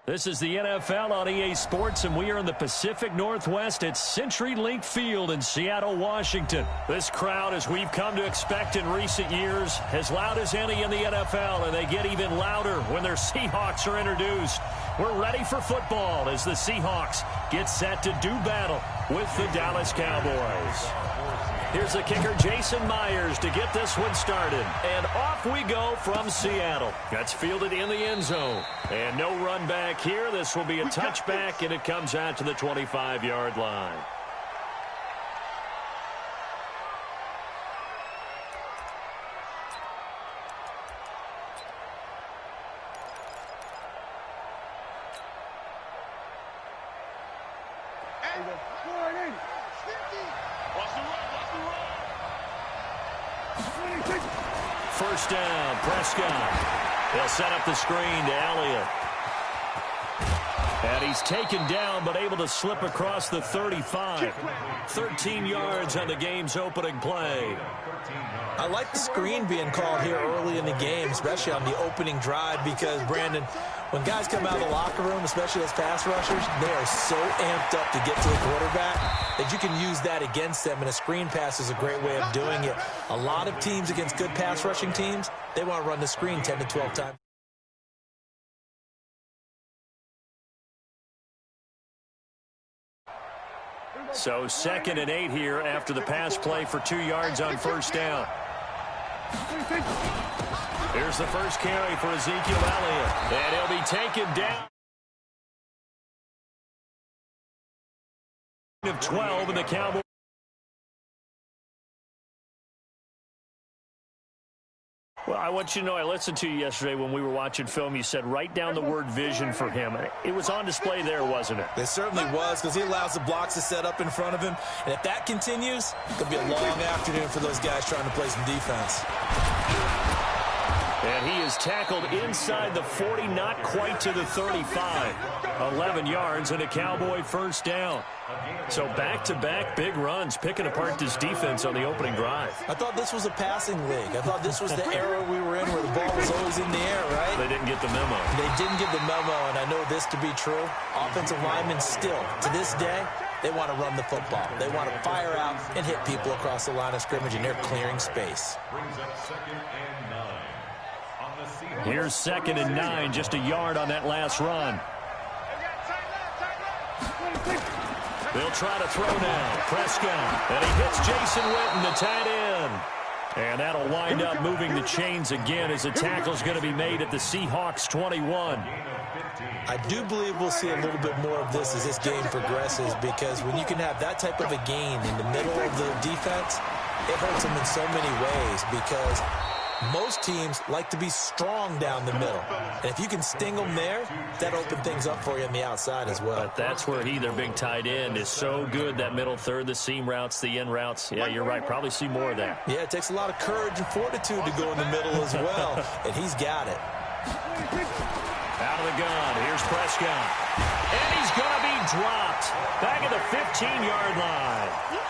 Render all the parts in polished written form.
This is the NFL on EA Sports, and we are in the Pacific Northwest at CenturyLink Field in Seattle, Washington. This crowd, as we've come to expect in recent years, as loud as any in the NFL, and they get even louder when their Seahawks are introduced. We're ready for football as the Seahawks get set to do battle with the Dallas Cowboys. Here's the kicker, Jason Myers, to get this one started. And off we go from Seattle. That's fielded in the end zone. And no run back here. This will be a touchback, and it comes out to the 25-yard line. First down, Prescott. They'll set up the screen to Elliott. And he's taken down, but able to slip across the 35. 13 yards on the game's opening play. I like the screen being called here early in the game, especially on the opening drive, because, Brandon, when guys come out of the locker room, especially as pass rushers, they are so amped up to get to the quarterback that you can use that against them, and a screen pass is a great way of doing it. A lot of teams against good pass rushing teams, they want to run the screen 10 to 12 times. So 2nd and 8 here after the pass play for 2 yards on first down. Here's the first carry for Ezekiel Elliott. And he'll be taken down. Of 12 in the Cowboys. Well, I want you to know I listened to you yesterday when we were watching film. You said write down the word vision for him. It was on display there, wasn't it? It certainly was, because he allows the blocks to set up in front of him. And if that continues, it'll be a long afternoon for those guys trying to play some defense. And he is tackled inside the 40, not quite to the 35. 11 yards and a Cowboy first down. So back-to-back big runs, picking apart this defense on the opening drive. I thought this was a passing league. I thought this was the era we were in where the ball was always in the air, right? They didn't get the memo. They didn't get the memo, and I know this to be true. Offensive linemen still, to this day, they want to run the football. They want to fire out and hit people across the line of scrimmage, and they're clearing space. Here's 2nd and 9, just a yard on that last run. They'll try to throw now. Prescott. And he hits Jason Witten, the tight end. And that'll wind up moving the chains again as the tackle's going to be made at the Seahawks 21. I do believe we'll see a little bit more of this as this game progresses, because when you can have that type of a gain in the middle of the defense, it hurts them in so many ways, because most teams like to be strong down the middle. And if you can sting them there, that opens things up for you on the outside as well. But that's where their big tight end, is so good, that middle third, the seam routes, the in routes. Yeah, you're right. Probably see more of that. Yeah, it takes a lot of courage and fortitude to go in the middle as well, and he's got it. Out of the gun. Here's Prescott. And he's going to be dropped back at the 15-yard line.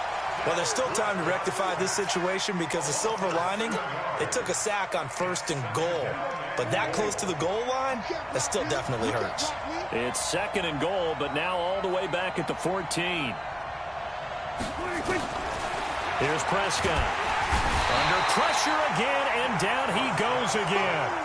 Well, there's still time to rectify this situation, because the silver lining, they took a sack on 1st and goal. But that close to the goal line, that still definitely hurts. It's 2nd and goal, but now all the way back at the 14. Here's Prescott. Under pressure again, and down he goes again.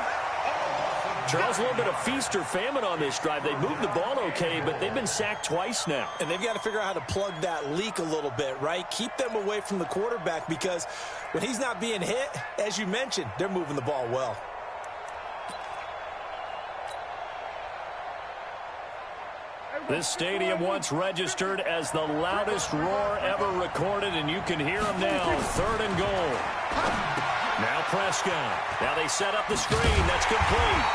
Charles, a little bit of feast or famine on this drive. They moved the ball okay, but they've been sacked twice now. And they've got to figure out how to plug that leak a little bit, right? Keep them away from the quarterback, because when he's not being hit, as you mentioned, they're moving the ball well. This stadium once registered as the loudest roar ever recorded, and you can hear them now. 3rd and goal. Now Prescott. Now they set up the screen. That's complete.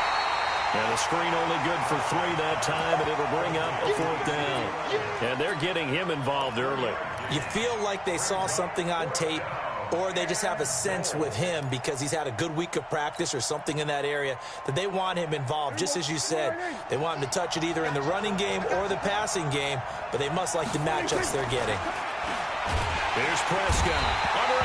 And the screen only good for 3 that time, and it'll bring up a 4th down. And they're getting him involved early. You feel like they saw something on tape, or they just have a sense with him because he's had a good week of practice or something in that area that they want him involved. Just as you said, they want him to touch it either in the running game or the passing game, but they must like the matchups they're getting. Here's Prescott. Under